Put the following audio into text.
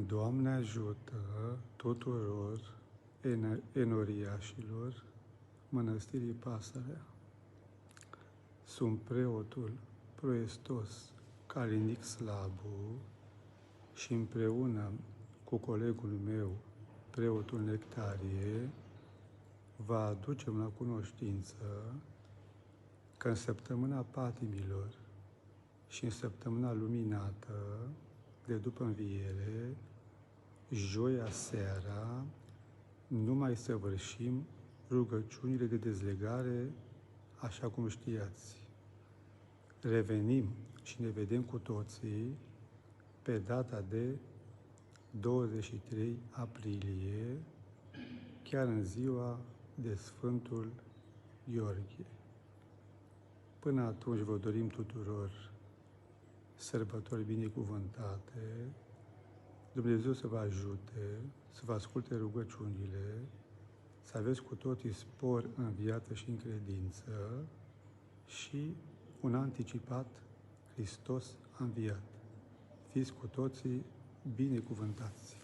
Doamne ajută tuturor enoriașilor Mănăstirii Pasărea. Sunt preotul Proestos Calinic Slabu și împreună cu colegul meu, preotul Nectarie, vă aducem la cunoștință că în săptămâna patimilor și în săptămâna luminată de după înviere, joia seara, nu mai săvârșim rugăciunile de dezlegare, așa cum știați. Revenim și ne vedem cu toții pe data de 23 aprilie, chiar în ziua de Sfântul Gheorghe. Până atunci vă dorim tuturor sărbători binecuvântate, Dumnezeu să vă ajute, să vă asculte rugăciunile, să aveți cu toții spor în viață și în credință și un anticipat Hristos a înviat. Fiți cu toții binecuvântați!